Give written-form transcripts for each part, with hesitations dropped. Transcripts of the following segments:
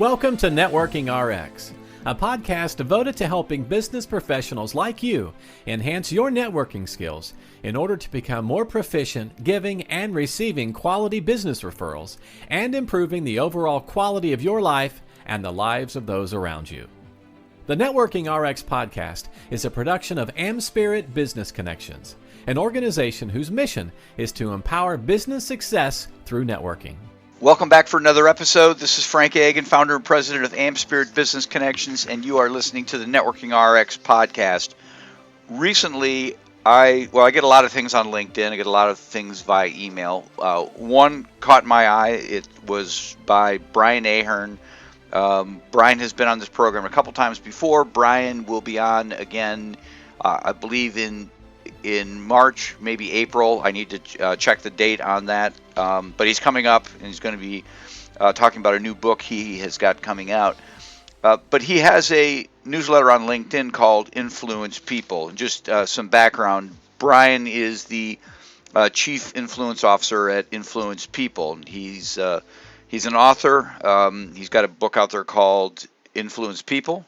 Welcome to Networking RX, a podcast devoted to helping business professionals like you enhance your networking skills in order to become more proficient giving and receiving quality business referrals and improving the overall quality of your life and the lives of those around you. The Networking RX podcast is a production of AmSpirit Business Connections, an organization whose mission is to empower business success through networking. Welcome back for another episode. This is Frank Agan, founder and president of AmSpirit Business Connections, and you are listening to the Networking RX podcast. Recently, I get a lot of things on LinkedIn. I get a lot of things via email. One caught my eye. It was by Brian Ahern. Brian has been on this program a couple times before. Brian will be on again, I believe in March, maybe April. I need to check the date on that. But he's coming up, and he's going to be talking about a new book he has got coming out. But he has a newsletter on LinkedIn called Influence People. Just some background. Brian is the Chief Influence Officer at Influence People. He's an author. He's got a book out there called Influence People.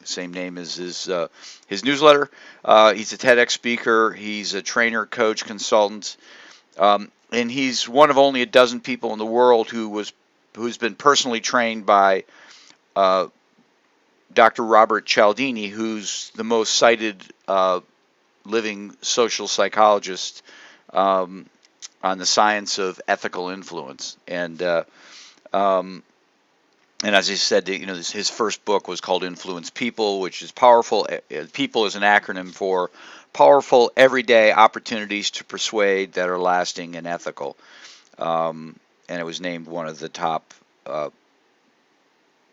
Same name as his newsletter. He's a TEDx speaker. He's a trainer, coach, consultant, and he's one of only a dozen people in the world who's been personally trained by Dr. Robert Cialdini, who's the most cited living social psychologist on the science of ethical influence. And as I said, his first book was called Influence People, which is powerful. People is an acronym for powerful everyday opportunities to persuade that are lasting and ethical. And it was named one of the top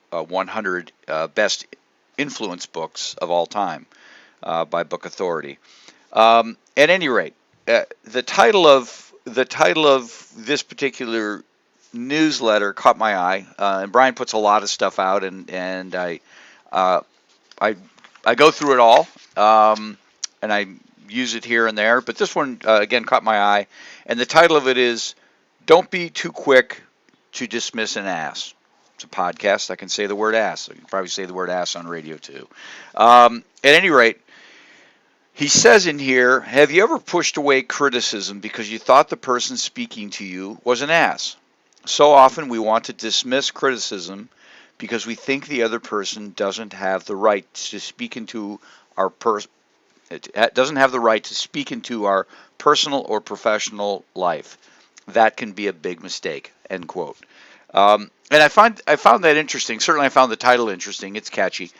100 best influence books of all time by Book Authority. At any rate, the title of this particular newsletter caught my eye, and Brian puts a lot of stuff out, and I go through it all, and I use it here and there. But this one again caught my eye, and the title of it is "Don't Be Too Quick to Dismiss an Ass." It's a podcast. I can say the word ass. I can probably say the word ass on radio too. At any rate, he says in here, "Have you ever pushed away criticism because you thought the person speaking to you was an ass? So often we want to dismiss criticism because we think the other person doesn't have the right to speak into our personal or professional life. That can be a big mistake." End quote. And I found that interesting. Certainly, I found the title interesting. It's catchy,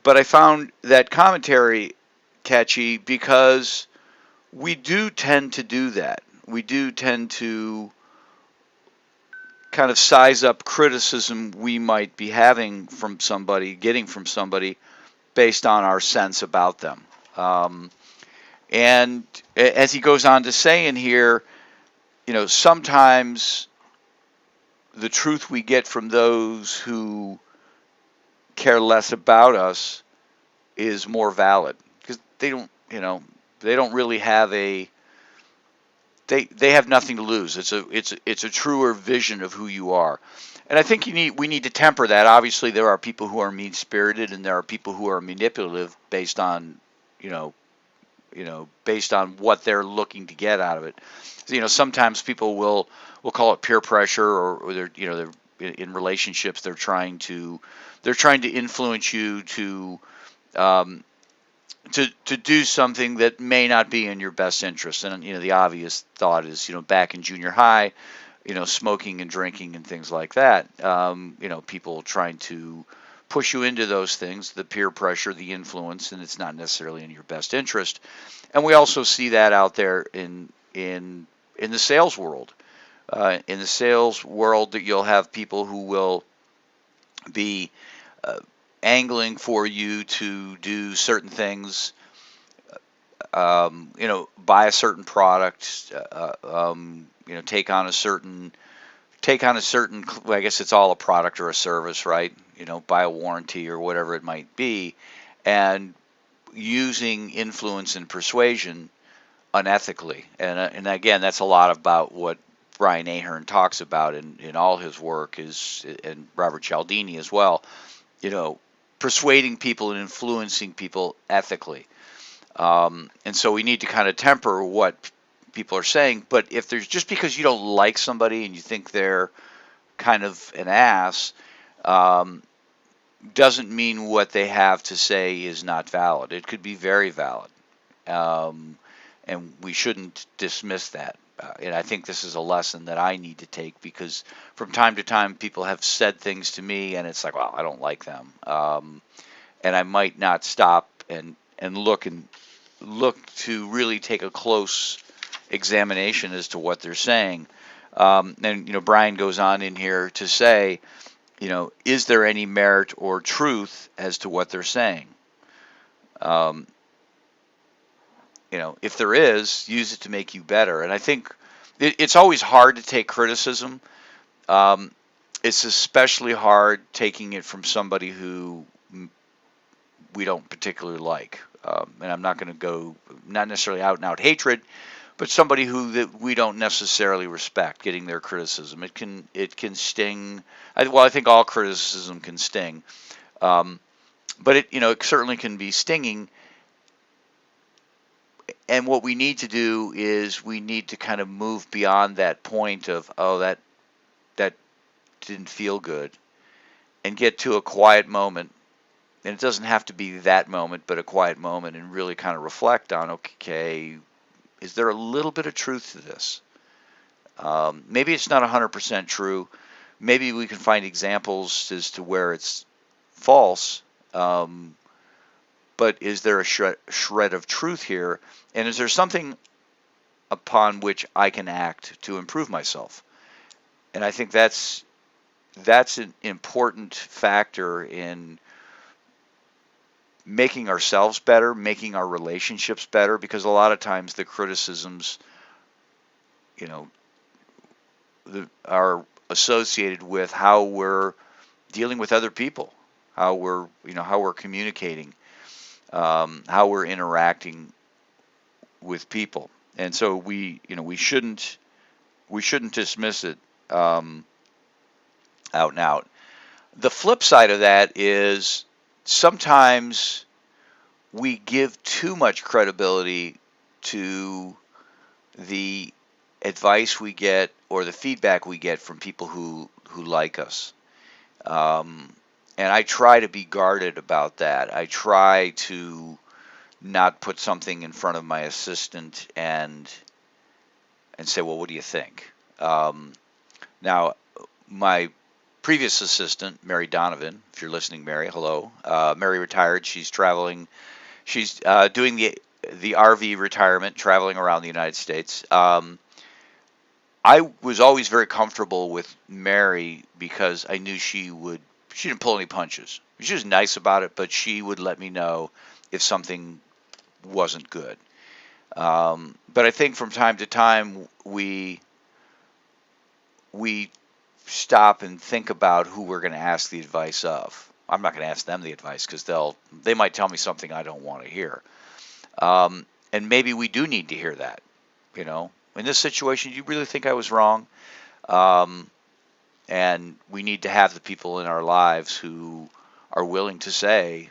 but I found that commentary catchy because we do tend to do that. We do tend to kind of size up criticism we might be getting from somebody based on our sense about them. And as he goes on to say in here, sometimes the truth we get from those who care less about us is more valid because they don't really have They have nothing to lose. It's a truer vision of who you are, and I think we need to temper that. Obviously, there are people who are mean-spirited, and there are people who are manipulative based on based on what they're looking to get out of it. Sometimes people will call it peer pressure, or they're in relationships. They're trying to influence you to do something that may not be in your best interest. And the obvious thought is back in junior high, smoking and drinking and things like that. People trying to push you into those things, the peer pressure, the influence, and it's not necessarily in your best interest. And we also see that out there in the sales world. In the sales world, that you'll have people who will be angling for you to do certain things, buy a certain product, take on a certain, I guess it's all a product or a service, right? Buy a warranty or whatever it might be, and using influence and persuasion unethically. And again, that's a lot about what Brian Ahern talks about in all his work is, and Robert Cialdini as well, persuading people and influencing people ethically. And so we need to kind of temper what people are saying. But if there's just because you don't like somebody and you think they're kind of an ass, um, doesn't mean what they have to say is not valid. It could be very valid. Um, and we shouldn't dismiss that. And I think this is a lesson that I need to take, because from time to time people have said things to me and it's like, well, I don't like them. And I might not stop and look to really take a close examination as to what they're saying. And Brian goes on in here to say, is there any merit or truth as to what they're saying? Um, if there is, use it to make you better. And I think it's always hard to take criticism. Um, it's especially hard taking it from somebody who we don't particularly like. And I'm not going to go, not necessarily out and out hatred, but somebody who that we don't necessarily respect, getting their criticism. It can sting. I think all criticism can sting, but it certainly can be stinging. And what we need to do is we need to kind of move beyond that point of, oh, that didn't feel good, and get to a quiet moment. And it doesn't have to be that moment, but a quiet moment, and really kind of reflect on, okay, is there a little bit of truth to this? Maybe it's not 100% true. Maybe we can find examples as to where it's false. But is there a shred of truth here? And is there something upon which I can act to improve myself? And I think that's an important factor in making ourselves better, making our relationships better, because a lot of times the criticisms, are associated with how we're dealing with other people, how we're communicating, how we're interacting with people. And so we shouldn't dismiss it out and out. The flip side of that is sometimes we give too much credibility to the advice we get or the feedback we get from people who like us. And I try to be guarded about that. I try to not put something in front of my assistant and say, well, what do you think? Now, my previous assistant, Mary Donovan, if you're listening, Mary, hello. Mary retired. She's traveling. She's doing the RV retirement, traveling around the United States. I was always very comfortable with Mary because I knew she didn't pull any punches. She was nice about it, but she would let me know if something wasn't good. But I think from time to time we stop and think about who we're going to ask the advice of. I'm not going to ask them the advice because they might tell me something I don't want to hear. And maybe we do need to hear that. In this situation, do you really think I was wrong? And we need to have the people in our lives who are willing to say,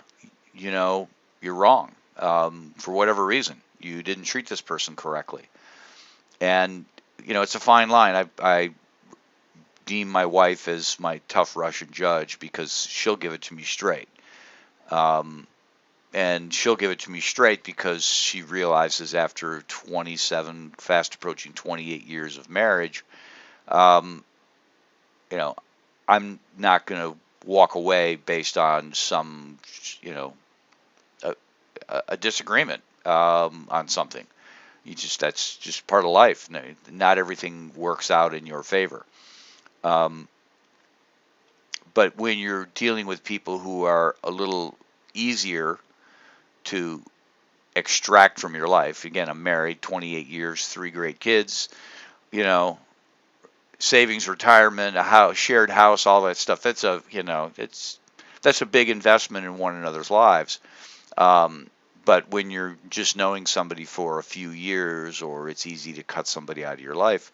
you're wrong. For whatever reason, you didn't treat this person correctly. And, it's a fine line. I deem my wife as my tough Russian judge because she'll give it to me straight. And she'll give it to me straight because she realizes after 27, fast approaching 28 years of marriage, I'm not going to walk away based on some, a disagreement on something. That's just part of life. Not everything works out in your favor. But when you're dealing with people who are a little easier to extract from your life, again, I'm married, 28 years, 3 great kids, savings, retirement, a house, shared house, all that stuff. That's a big investment in one another's lives. But when you're just knowing somebody for a few years, or it's easy to cut somebody out of your life,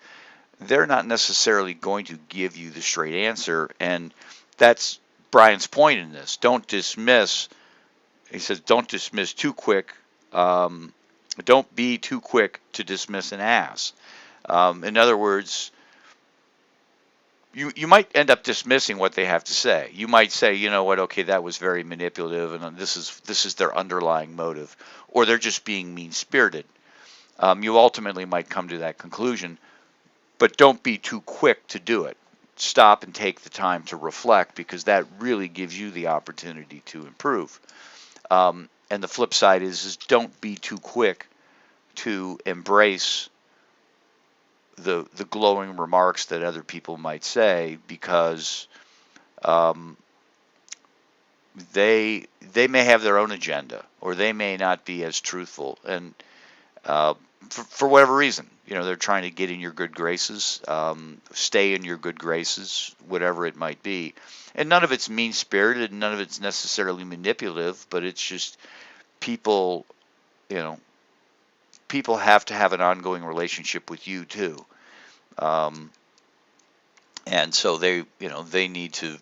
they're not necessarily going to give you the straight answer. And that's Brian's point in this. Don't dismiss. He says, don't dismiss too quick. Don't be too quick to dismiss an ass. In other words, you might end up dismissing what they have to say. You might say, you know what, okay, that was very manipulative, and this is their underlying motive, or they're just being mean-spirited. You ultimately might come to that conclusion, but don't be too quick to do it. Stop and take the time to reflect, because that really gives you the opportunity to improve. And the flip side is don't be too quick to embrace the glowing remarks that other people might say, because they may have their own agenda, or they may not be as truthful, and for whatever reason, they're trying to get in your good graces, stay in your good graces, whatever it might be. And none of it's mean-spirited, none of it's necessarily manipulative, but it's just people, people have to have an ongoing relationship with you too. And so they need to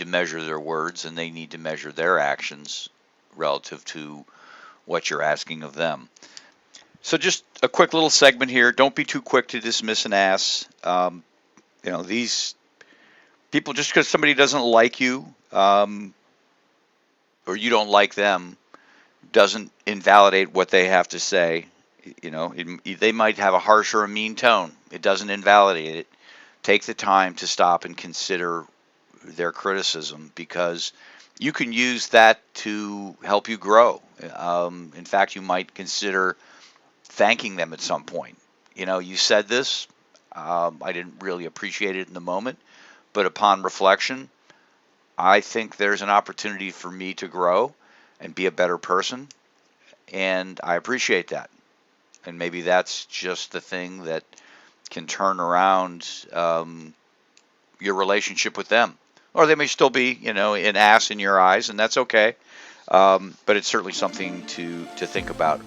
measure their words, and they need to measure their actions relative to what you're asking of them. So just a quick little segment here. Don't be too quick to dismiss an ass. These people, just because somebody doesn't like you, or you don't like them, doesn't invalidate what they have to say. They might have a harsh or a mean tone. It doesn't invalidate it. Take the time to stop and consider their criticism, because you can use that to help you grow. In fact, you might consider thanking them at some point. You said this, I didn't really appreciate it in the moment, but upon reflection, I think there's an opportunity for me to grow and be a better person, and I appreciate that. And maybe that's just the thing that can turn around your relationship with them. Or they may still be, an ass in your eyes, and that's okay. But it's certainly something to think about.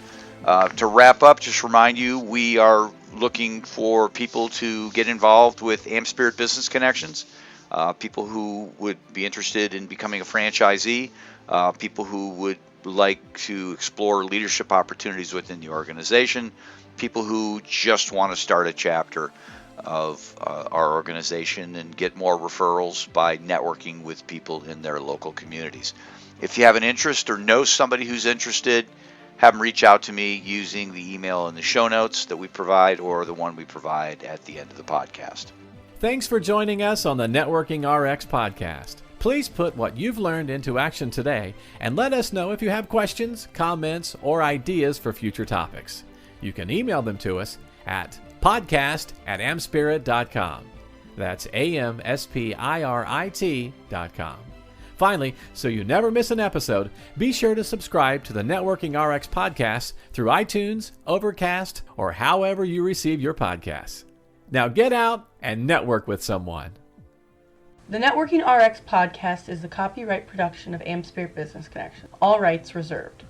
To wrap up, just remind you, we are looking for people to get involved with AmSpirit Business Connections, people who would be interested in becoming a franchisee, people who would like to explore leadership opportunities within the organization, people who just want to start a chapter of our organization and get more referrals by networking with people in their local communities. If you have an interest or know somebody who's interested, have them reach out to me using the email in the show notes that we provide, or the one we provide at the end of the podcast. Thanks for joining us on the Networking RX podcast. Please put what you've learned into action today, and let us know if you have questions, comments, or ideas for future topics. You can email them to us at podcast@amspirit.com. That's AmSpirit.com. Finally, so you never miss an episode, be sure to subscribe to the Networking RX podcast through iTunes, Overcast, or however you receive your podcasts. Now get out and network with someone. The Networking RX podcast is the copyright production of AmSpirit Business Connection. All rights reserved.